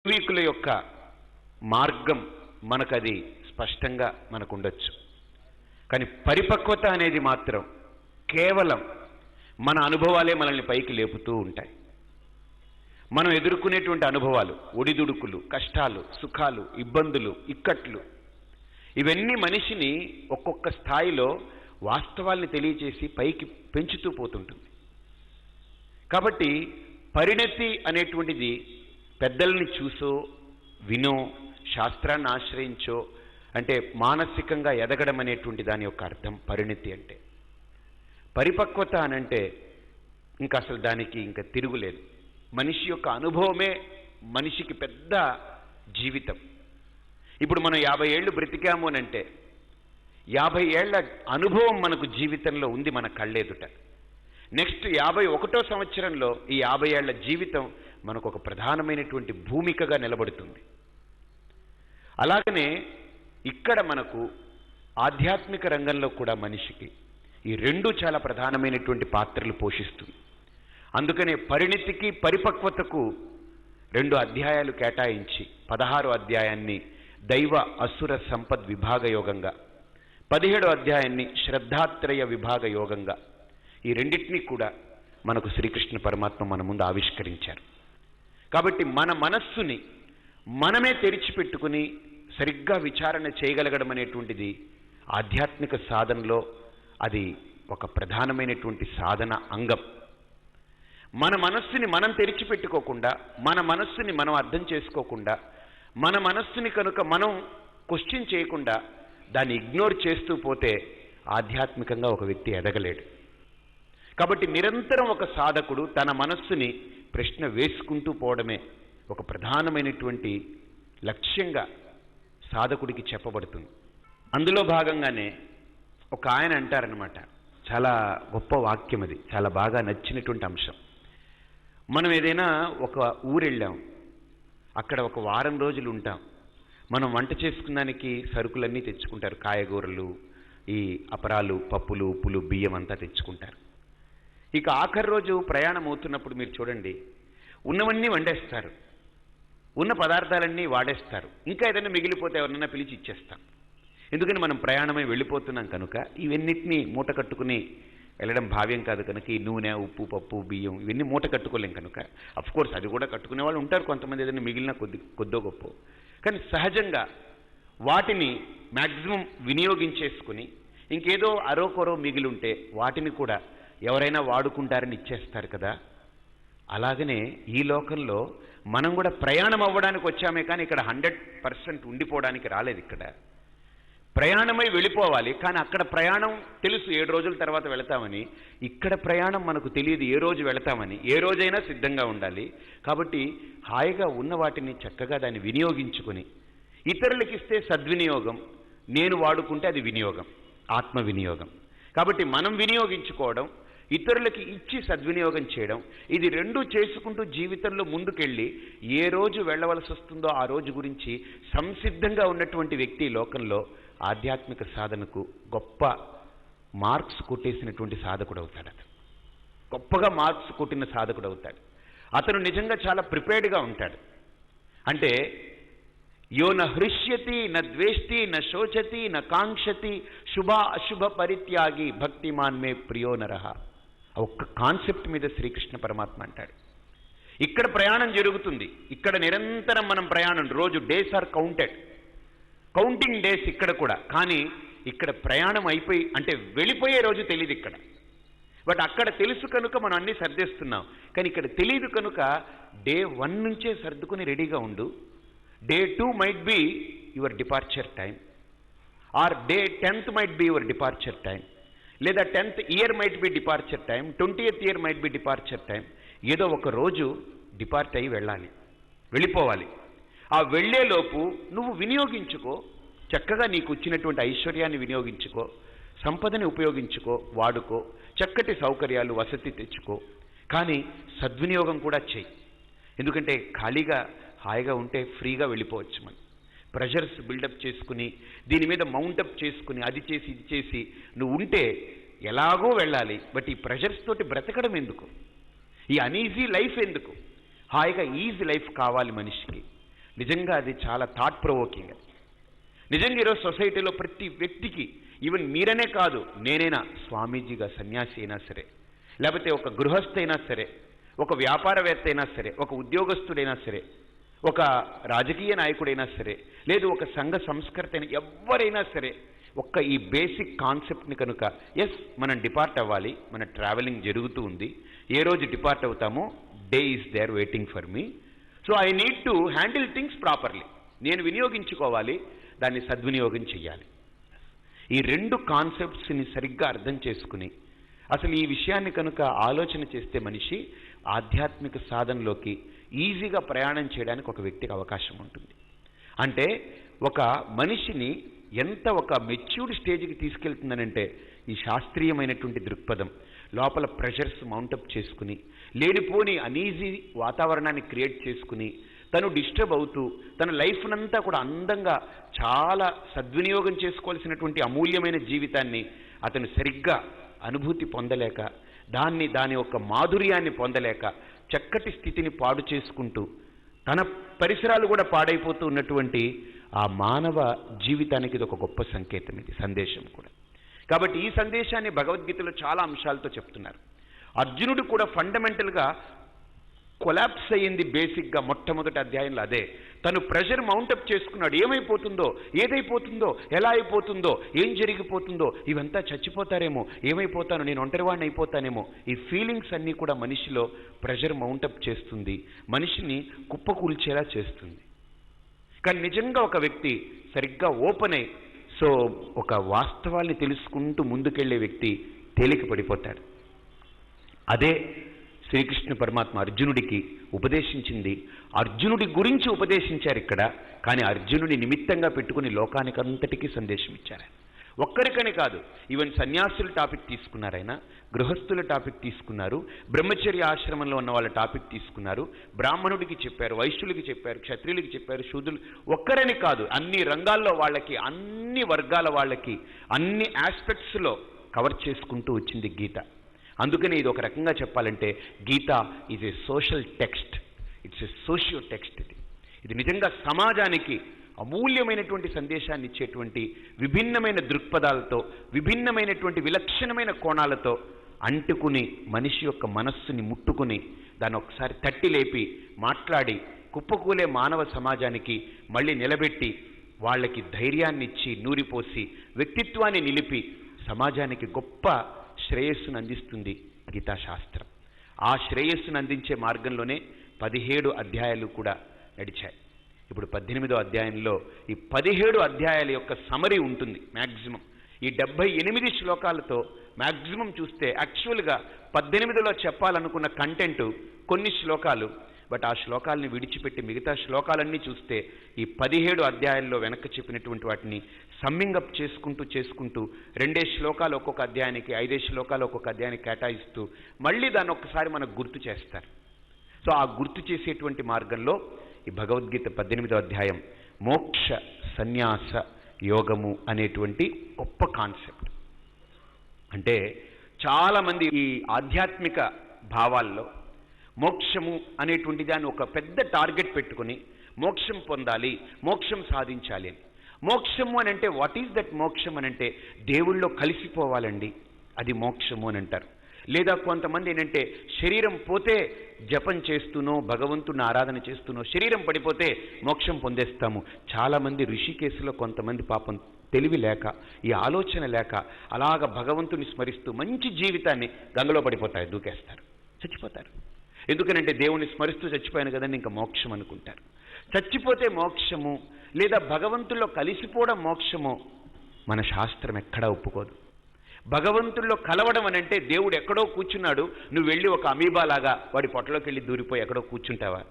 పూర్వీకుల యొక్క మార్గం మనకది స్పష్టంగా మనకుండొచ్చు. కానీ పరిపక్వత అనేది మాత్రం కేవలం మన అనుభవాలే మనల్ని పైకి లేపుతూ ఉంటాయి. మనం ఎదుర్కొనేటువంటి అనుభవాలు, ఒడిదుడుకులు, కష్టాలు, సుఖాలు, ఇబ్బందులు, ఇక్కట్లు, ఇవన్నీ మనిషిని ఒక్కొక్క స్థాయిలో వాస్తవాల్ని తెలియచేసి పైకి పెంచుతూ పోతుంటుంది. కాబట్టి పరిణతి అనేటువంటిది పెద్దల్ని చూసో వినో శాస్త్రాన్ని ఆశ్రయించో అంటే మానసికంగా ఎదగడం అనేటువంటి దాని యొక్క అర్థం పరిణతి అంటే. పరిపక్వత అనంటే ఇంకా అసలు దానికి ఇంకా తిరుగులేదు. మనిషి యొక్క అనుభవమే మనిషికి పెద్ద జీవితం. ఇప్పుడు మనం 50 ఏళ్ళు బ్రతికాము అనంటే 50 ఏళ్ల అనుభవం మనకు జీవితంలో ఉంది మన కళ్ళెదుట. నెక్స్ట్ 51వ సంవత్సరంలో ఈ 50 ఏళ్ల జీవితం మనకు ఒక ప్రధానమైనటువంటి భూమికగా నిలబడుతుంది. అలాగనే ఇక్కడ మనకు ఆధ్యాత్మిక రంగంలో కూడా మనిషికి ఈ రెండు చాలా ప్రధానమైనటువంటి పాత్రలు పోషిస్తుంది. అందుకనే పరిణతికి పరిపక్వతకు 2 అధ్యాయాలు కేటాయించి 16వ అధ్యాయాన్ని దైవ అసుర సంపద్ విభాగ యోగంగా, 17వ అధ్యాయాన్ని శ్రద్ధాత్రయ విభాగ యోగంగా, ఈ రెండింటినీ కూడా మనకు శ్రీకృష్ణ పరమాత్మ మన ముందు ఆవిష్కరించారు. కాబట్టి మన మనస్సుని మనమే తెరిచిపెట్టుకుని సరిగ్గా విచారణ చేయగలగడం అనేటువంటిది ఆధ్యాత్మిక సాధనలో అది ఒక ప్రధానమైనటువంటి సాధన అంగం. మన మనస్సుని మనం తెరిచిపెట్టుకోకుండా, మన మనస్సుని మనం అర్థం చేసుకోకుండా, మన మనస్సుని కనుక మనం క్వశ్చన్ చేయకుండా దాన్ని ఇగ్నోర్ చేస్తూ పోతే ఆధ్యాత్మికంగా ఒక వ్యక్తి ఎదగలేడు. కాబట్టి నిరంతరం ఒక సాధకుడు తన మనస్సుని ప్రశ్న వేసుకుంటూ పోవడమే ఒక ప్రధానమైనటువంటి లక్ష్యంగా సాధకుడికి చెప్పబడుతుంది. అందులో భాగంగానే ఒక ఆయన అంటారనమాట, చాలా గొప్ప వాక్యం అది, చాలా బాగా నచ్చినటువంటి అంశం. మనం ఏదైనా ఒక ఊరు వెళ్ళాం, అక్కడ ఒక వారం రోజులు ఉంటాం. మనం వంట చేసుకున్నానికి సరుకులన్నీ తెచ్చుకుంటారు, కాయగూరలు, ఈ అపరాలు, పప్పులు, ఉప్పులు, బియ్యం అంతా తెచ్చుకుంటారు. ఇక ఆఖరి రోజు ప్రయాణం అవుతున్నప్పుడు మీరు చూడండి, ఉన్నవన్నీ వండేస్తారు, ఉన్న పదార్థాలన్నీ వాడేస్తారు. ఇంకా ఏదైనా మిగిలిపోతే ఎవరినైనా పిలిచి ఇచ్చేస్తాం. ఎందుకని మనం ప్రయాణమై వెళ్ళిపోతున్నాం కనుక ఇవన్నిటినీ మూట కట్టుకుని వెళ్ళడం భావ్యం కాదు కనుక ఈ నూనె, ఉప్పు, పప్పు, బియ్యం ఇవన్నీ మూట కట్టుకోలేం కనుక అఫ్కోర్స్ అది కూడా కట్టుకునే వాళ్ళు ఉంటారు కొంతమంది, ఏదైనా మిగిలిన కొద్దో గొప్ప. కానీ సహజంగా వాటిని మ్యాక్సిమం వినియోగించేసుకుని ఇంకేదో అరోకొరో మిగిలి ఉంటే వాటిని కూడా ఎవరైనా వాడుకుంటారని ఇచ్చేస్తారు కదా. అలాగనే ఈ లోకంలో మనం కూడా ప్రయాణం అవ్వడానికి వచ్చామే కానీ ఇక్కడ 100% ఉండిపోవడానికి రాలేదు. ఇక్కడ ప్రయాణమై వెళ్ళిపోవాలి, కానీ అక్కడ ప్రయాణం తెలుసు 7 రోజుల తర్వాత వెళతామని. ఇక్కడ ప్రయాణం మనకు తెలియదు ఏ రోజు వెళతామని. ఏ రోజైనా సిద్ధంగా ఉండాలి. కాబట్టి హాయిగా ఉన్న వాటిని చక్కగా దాన్ని వినియోగించుకొని ఇతరులకి ఇస్తే సద్వినియోగం, నేను వాడుకుంటే అది వినియోగం, ఆత్మ వినియోగం. కాబట్టి మనం వినియోగించుకోవడం, ఇతరులకి ఇచ్చి సద్వినియోగం చేయడం, ఇది రెండూ చేసుకుంటూ జీవితంలో ముందుకెళ్ళి ఏ రోజు వెళ్ళవలసి వస్తుందో ఆ రోజు గురించి సంసిద్ధంగా ఉన్నటువంటి వ్యక్తి లోకంలో ఆధ్యాత్మిక సాధనకు గొప్ప మార్క్స్ కొట్టేసినటువంటి సాధకుడు అవుతాడు. అతను గొప్పగా మార్క్స్ కొట్టిన సాధకుడు అవుతాడు. అతను నిజంగా చాలా ప్రిపేర్డ్గా ఉంటాడు. అంటే యో న హృష్యతి న ద్వేష్టి న శోచతి న కాంక్షతి శుభ అశుభ పరిత్యాగి భక్తిమాన్ మే ప్రియో నరహ. ఒక్క కాన్సెప్ట్ మీద శ్రీకృష్ణ పరమాత్మ అంటాడు. ఇక్కడ ప్రయాణం జరుగుతుంది, ఇక్కడ నిరంతరం మనం ప్రయాణం, రోజు days are counted, counting days ఇక్కడ కూడా. కానీ ఇక్కడ ప్రయాణం అయిపోయి అంటే వెళ్ళిపోయే రోజు తెలియదు ఇక్కడ. బట్ అక్కడ తెలుసు కనుక మనం అన్నీ సర్దేస్తున్నాం. కానీ ఇక్కడ తెలియదు కనుక డే 1 నుంచే సర్దుకుని రెడీగా ఉండు. Day 2 might be your departure time, or day 10th might be your departure time, లేదా 10th year might be departure time, 20th year might be departure time. ఏదో ఒక రోజు డిపార్ట్ అయ్యి వెళ్ళాలి, వెళ్ళిపోవాలి. ఆ వెళ్ళేలోపు నువ్వు వినియోగించుకో, చక్కగా నీకు వచ్చినటువంటి ఐశ్వర్యాన్ని వినియోగించుకో, సంపదని ఉపయోగించుకో, వాడుకో, చక్కటి సౌకర్యాలు వసతి తెచ్చుకో. కానీ సద్వినియోగం కూడా చెయ్యి. ఎందుకంటే ఖాళీగా హాయిగా ఉంటే ఫ్రీగా వెళ్ళిపోవచ్చు. మనం ప్రెషర్స్ బిల్డప్ చేసుకుని దీని మీద మౌంటప్ చేసుకుని అది చేసి ఇది చేసి నువ్వు ఉంటే ఎలాగో వెళ్ళాలి. బట్ ఈ ప్రెషర్స్ తోటి బ్రతకడం ఎందుకు? ఈ అనీజీ లైఫ్ ఎందుకు? హాయిగా ఈజీ లైఫ్ కావాలి మనిషికి. నిజంగా అది చాలా థాట్ ప్రొవోకింగ్. నిజంగా ఈరోజు సొసైటీలో ప్రతి వ్యక్తికి, ఈవెన్ మీరనే కాదు, నేనైనా, స్వామీజీగా సన్యాసి అయినా సరే, లేకపోతే ఒక గృహస్థ అయినా సరే, ఒక వ్యాపారవేత్త అయినా సరే, ఒక ఉద్యోగస్తుడైనా సరే, ఒక రాజకీయ నాయకుడైనా సరే, లేదు ఒక సంఘ సంస్కర్త అయినా, ఎవరైనా సరే, ఒక్క ఈ బేసిక్ కాన్సెప్ట్ని కనుక, ఎస్ మనం డిపార్ట్ అవ్వాలి, మన ట్రావెలింగ్ జరుగుతూ ఉంది, ఏ రోజు డిపార్ట్ అవుతామో day is there waiting for me, so I need to handle things properly. నేను వినియోగించుకోవాలి, దాన్ని సద్వినియోగం చేయాలి. ఈ రెండు కాన్సెప్ట్స్ని సరిగ్గా అర్థం చేసుకుని అసలు ఈ విషయాన్ని కనుక ఆలోచన చేస్తే మనిషి ఆధ్యాత్మిక సాధనలోకి ఈజీగా ప్రయాణం చేయడానికి ఒక వ్యక్తికి అవకాశం ఉంటుంది. అంటే ఒక మనిషిని ఎంత ఒక మెచ్యూర్డ్ స్టేజ్కి తీసుకెళ్తుందనంటే ఈ శాస్త్రీయమైనటువంటి దృక్పథం లోపల ప్రెషర్స్ మౌంటప్ చేసుకుని, లేనిపోని అనీజీ వాతావరణాన్ని క్రియేట్ చేసుకుని, తను డిస్టర్బ్ అవుతూ తన లైఫ్నంతా కూడా అందంగా చాలా సద్వినియోగం చేసుకోవాల్సినటువంటి అమూల్యమైన జీవితాన్ని అతను సరిగ్గా అనుభూతి పొందలేక, దాని యొక్క మాధుర్యాన్ని పొందలేక చక్కటి స్థితిని పాడు చేసుకుంటూ తన పరిసరాలు కూడా పాడైపోతూ ఉన్నటువంటి ఆ మానవ జీవితానికి ఇది ఒక గొప్ప సంకేతం, ఇది సందేశం కూడా. కాబట్టి ఈ సందేశాన్ని భగవద్గీతలో చాలా అంశాలతో చెప్తున్నారు. అర్జునుడు కూడా ఫండమెంటల్గా కొలాప్స్ అయ్యింది బేసిక్గా మొట్టమొదటి అధ్యాయంలో అదే. తను ప్రెషర్ మౌంటప్ చేసుకున్నాడు. ఏమైపోతుందో, ఏదైపోతుందో, ఎలా అయిపోతుందో, ఏం జరిగిపోతుందో, ఇవంతా చచ్చిపోతారేమో, ఏమైపోతాను, నేను ఒంటరివాడిని అయిపోతానేమో, ఈ ఫీలింగ్స్ అన్నీ కూడా మనిషిలో ప్రెషర్ మౌంటప్ చేస్తుంది, మనిషిని కుప్పకూల్చేలా చేస్తుంది. కానీ నిజంగా ఒక వ్యక్తి సరిగ్గా ఓపెన్ అయి ఒక వాస్తవాల్ని తెలుసుకుంటూ ముందుకెళ్లే వ్యక్తి తేలిక పడిపోతాడు. అదే శ్రీకృష్ణ పరమాత్మ అర్జునుడికి ఉపదేశించింది. అర్జునుడి గురించి ఉపదేశించారు ఇక్కడ, కానీ అర్జునుడి నిమిత్తంగా పెట్టుకుని లోకానికంతటికీ సందేశం ఇచ్చారు. ఒక్కరికని కాదు, ఈవెన్ సన్యాసుల టాపిక్ తీసుకున్నారు, ఆయన గృహస్థుల టాపిక్ తీసుకున్నారు, బ్రహ్మచర్య ఆశ్రమంలో ఉన్న వాళ్ళ టాపిక్ తీసుకున్నారు, బ్రాహ్మణుడికి చెప్పారు, వైశ్యులకి చెప్పారు, క్షత్రియులకి చెప్పారు, శూద్రులు, ఒక్కరని కాదు, అన్ని రంగాల్లో వాళ్ళకి, అన్ని వర్గాల వాళ్ళకి, అన్ని ఆస్పెక్ట్స్లో కవర్ చేసుకుంటూ వచ్చింది గీత. అందుకని ఇది ఒక రకంగా చెప్పాలంటే Gita is a social text, it's a socio text. ఇది నిజంగా సమాజానికి అమూల్యమైనటువంటి సందేశాన్ని ఇచ్చేటువంటి విభిన్నమైన దృక్పథాలతో, విభిన్నమైనటువంటి విలక్షణమైన కోణాలతో అంటుకుని మనిషి యొక్క మనస్సుని ముట్టుకుని దాన్ని ఒకసారి తట్టి లేపి మాట్లాడి కుప్పకూలే మానవ సమాజానికి మళ్ళీ నిలబెట్టి వాళ్ళకి ధైర్యాన్ని ఇచ్చి నూరిపోసి వ్యక్తిత్వాన్ని నిలిపి సమాజానికి గొప్ప శ్రేయస్సును అందిస్తుంది గీతాశాస్త్రం. ఆ శ్రేయస్సును అందించే మార్గంలోనే 17 అధ్యాయాలు కూడా నడిచాయి. ఇప్పుడు 18వ అధ్యాయంలో ఈ 17 అధ్యాయాల యొక్క సమరీ ఉంటుంది మ్యాక్సిమం. ఈ 78 శ్లోకాలతో మ్యాక్సిమం చూస్తే యాక్చువల్గా 18లో చెప్పాలనుకున్న కంటెంట్ కొన్ని శ్లోకాలు, బట్ ఆ శ్లోకాలని విడిచిపెట్టి మిగతా శ్లోకాలన్నీ చూస్తే ఈ 17 అధ్యాయాల్లో వెనక్కి చెప్పినటువంటి వాటిని సమ్మింగ్ అప్ చేసుకుంటూ 2 శ్లోకాలు ఒక్కొక్క అధ్యాయానికి, 5 శ్లోకాలు ఒక్కొక్క అధ్యాయానికి కేటాయిస్తూ మళ్ళీ దాన్ని ఒక్కసారి మనకు గుర్తు చేస్తారు. సో ఆ గుర్తు చేసేటువంటి మార్గంలో ఈ భగవద్గీత 18వ అధ్యాయం మోక్ష సన్యాస యోగము అనేటువంటి గొప్ప కాన్సెప్ట్. అంటే చాలామంది ఈ ఆధ్యాత్మిక భావాల్లో మోక్షము అనేటువంటి దాన్ని ఒక పెద్ద టార్గెట్ పెట్టుకుని మోక్షం పొందాలి, మోక్షం సాధించాలి అని. మోక్షము అని అంటే వాట్ ఈజ్ దట్ మోక్షం అని అంటే దేవుళ్ళో కలిసిపోవాలండి, అది మోక్షము అని అంటారు. లేదా కొంతమంది ఏంటంటే శరీరం పోతే జపం చేస్తూనో భగవంతుని ఆరాధన చేస్తూనో శరీరం పడిపోతే మోక్షం పొందేస్తాము. చాలామంది ఋషికేశులో కొంతమంది పాపం తెలివి లేక, ఈ ఆలోచన లేక అలాగ భగవంతుని స్మరిస్తూ మంచి జీవితాన్ని గంగలో పడిపోతారు, దూకేస్తారు, చచ్చిపోతారు. ఎందుకనంటే దేవుణ్ణి స్మరిస్తూ చచ్చిపోయాను కదండి ఇంకా మోక్షం అనుకుంటారు. చచ్చిపోతే మోక్షము లేదా భగవంతుల్లో కలిసిపోవడం మోక్షమో మన శాస్త్రం ఎక్కడా ఒప్పుకోదు. భగవంతుల్లో కలవడం అని అంటే దేవుడు ఎక్కడో కూర్చున్నాడు, నువ్వు వెళ్ళి ఒక అమీబాలాగా వాడి పొట్టలోకి వెళ్ళి దూరిపోయి ఎక్కడో కూర్చుంటావా?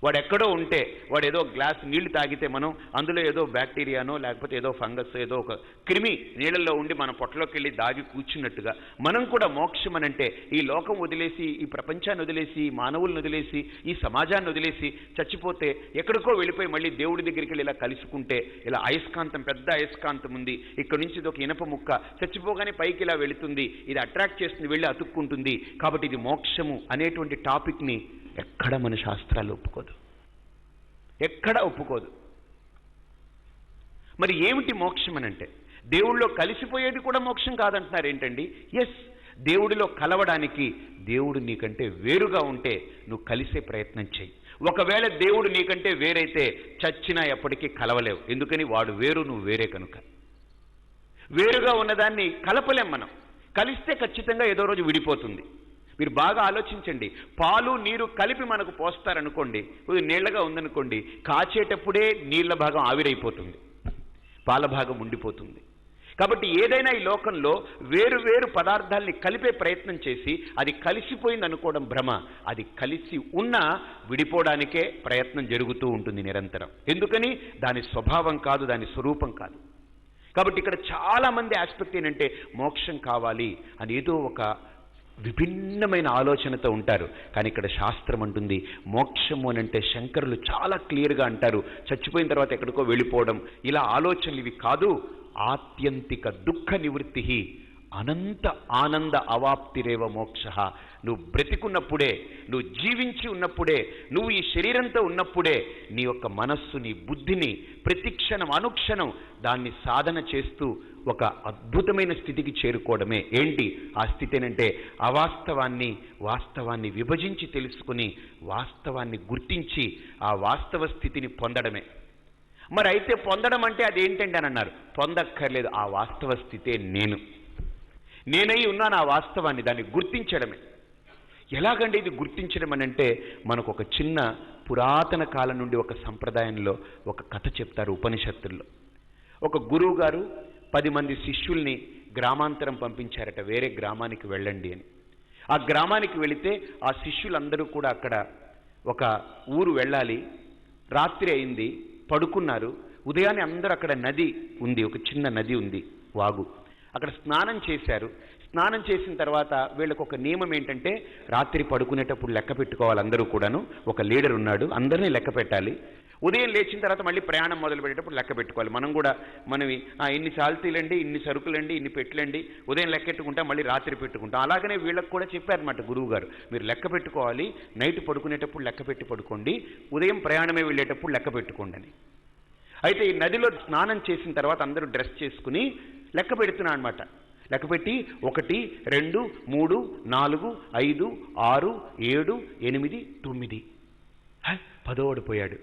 వాడు ఎక్కడో ఉంటే వాడు ఏదో గ్లాస్ నీళ్లు తాగితే మనం అందులో ఏదో బ్యాక్టీరియానో లేకపోతే ఏదో ఫంగస్ ఏదో ఒక క్రిమి నీళ్ళల్లో ఉండి మన పొట్టలోకి వెళ్ళి దాగి కూర్చున్నట్టుగా మనం కూడా మోక్షం అనంటే ఈ లోకం వదిలేసి, ఈ ప్రపంచాన్ని వదిలేసి, ఈ మానవులను వదిలేసి, ఈ సమాజాన్ని వదిలేసి చచ్చిపోతే ఎక్కడికో వెళ్ళిపోయి మళ్ళీ దేవుడి దగ్గరికి వెళ్ళి ఇలా కలుసుకుంటే, ఇలా అయస్కాంతం, పెద్ద అయస్కాంతం ఉంది, ఇక్కడ నుంచి ఇది ఒక ఇనప ముక్క చచ్చిపోగానే పైకి ఇలా వెళుతుంది, ఇది అట్రాక్ట్ చేస్తుంది, వెళ్ళి అతుక్కుంటుంది, కాబట్టి ఇది మోక్షము అనేటువంటి టాపిక్ని ఎక్కడ మన శాస్త్రాలు ఒప్పుకోదు. ఎక్కడా ఒప్పుకోదు. మరి ఏమిటి మోక్షం అని అంటే, దేవుళ్ళో కలిసిపోయేది కూడా మోక్షం కాదంటున్నారు ఏంటండి? ఎస్, దేవుడిలో కలవడానికి దేవుడు నీకంటే వేరుగా ఉంటే నువ్వు కలిసే ప్రయత్నం చెయ్యి. ఒకవేళ దేవుడు నీకంటే వేరైతే చచ్చినా ఎప్పటికీ కలవలేవు. ఎందుకని? వాడు వేరు, నువ్వు వేరే కనుక. వేరుగా ఉన్నదాన్ని కలపలేం మనం. కలిస్తే ఖచ్చితంగా ఏదో రోజు విడిపోతుంది. మీరు బాగా ఆలోచించండి. పాలు నీరు కలిపి మనకు పోస్తారనుకోండి, ఇది నీళ్లగా ఉందనుకోండి, కాచేటప్పుడే నీళ్ల భాగం ఆవిరైపోతుంది, పాల భాగం ఉండిపోతుంది. కాబట్టి ఏదైనా ఈ లోకంలో వేరు వేరు పదార్థాల్ని కలిపే ప్రయత్నం చేసి అది కలిసిపోయింది అనుకోవడం భ్రమ. అది కలిసి ఉన్నా విడిపోవడానికే ప్రయత్నం జరుగుతూ ఉంటుంది నిరంతరం. ఎందుకని? దాని స్వభావం కాదు, దాని స్వరూపం కాదు. కాబట్టి ఇక్కడ చాలా మంది ఆస్పెక్ట్ ఏంటంటే మోక్షం కావాలి అని ఏదో ఒక విభిన్నమైన ఆలోచనతో ఉంటారు. కానీ ఇక్కడ శాస్త్రం అంటుంది మోక్షము అని అంటే, శంకరులు చాలా క్లియర్గా అంటారు, చచ్చిపోయిన తర్వాత ఎక్కడికో వెళ్ళిపోవడం, ఇలా ఆలోచనలు ఇవి కాదు. ఆత్యంతిక దుఃఖ నివృత్తి అనంత ఆనంద అవాప్తిరేవ మోక్ష. నువ్వు బ్రతికున్నప్పుడే, నువ్వు జీవించి ఉన్నప్పుడే, నువ్వు ఈ శరీరంతో ఉన్నప్పుడే నీ యొక్క మనస్సు, నీ బుద్ధిని ప్రతిక్షణం అనుక్షణం దాన్ని సాధన చేస్తూ ఒక అద్భుతమైన స్థితికి చేరుకోవడమే. ఏంటి ఆ స్థితి అంటే? వాస్తవాన్ని విభజించి తెలుసుకుని వాస్తవాన్ని గుర్తించి ఆ వాస్తవ స్థితిని పొందడమే. మరి అయితే పొందడం అంటే అదేంటండి అని అన్నారు. పొందక్కర్లేదు, ఆ వాస్తవ స్థితే నేనై ఉన్నాను. ఆ వాస్తవాన్ని, దాన్ని గుర్తించడమే. ఎలాగండి ఇది గుర్తించడం అని అంటే, మనకు ఒక చిన్న పురాతన కాలం నుండి ఒక సంప్రదాయంలో ఒక కథ చెప్తారు ఉపనిషత్తుల్లో. ఒక గురువు గారు 10 మంది శిష్యుల్ని గ్రామాంతరం పంపించారట, వేరే గ్రామానికి వెళ్ళండి అని. ఆ గ్రామానికి వెళితే ఆ శిష్యులందరూ కూడా అక్కడ ఒక ఊరు వెళ్ళాలి, రాత్రి అయింది, పడుకున్నారు. ఉదయాన్నే అందరూ అక్కడ నది ఉంది, ఒక చిన్న నది ఉంది, వాగు. అక్కడ స్నానం చేశారు. స్నానం చేసిన తర్వాత వీళ్ళకు ఒక నియమం ఏంటంటే, రాత్రి పడుకునేటప్పుడు లెక్క పెట్టుకోవాలి అందరూ కూడాను. ఒక లీడర్ ఉన్నాడు, అందరినీ లెక్క పెట్టాలి. ఉదయం లేచిన తర్వాత మళ్ళీ ప్రయాణం మొదలు పెట్టేటప్పుడు లెక్క పెట్టుకోవాలి. మనం కూడా ఇన్ని సాల్తీలండి, ఇన్ని సరుకులండి, ఇన్ని పెట్టులండి, ఉదయం లెక్కెట్టుకుంటాం, మళ్ళీ రాత్రి పెట్టుకుంటాం. అలాగనే వీళ్ళకి కూడా చెప్పారన్నమాట గురువు గారు, మీరు లెక్క పెట్టుకోవాలి, నైట్ పడుకునేటప్పుడు లెక్క పెట్టి పడుకోండి, ఉదయం ప్రయాణమే వెళ్ళేటప్పుడు లెక్క పెట్టుకోండి అని. అయితే ఈ నదిలో స్నానం చేసిన తర్వాత అందరూ డ్రెస్ చేసుకుని లెక్క పెడుతున్నా అనమాట. లెక్క పెట్టి 1 2 3 4 5 6 7 8 9 10 పోయాడు.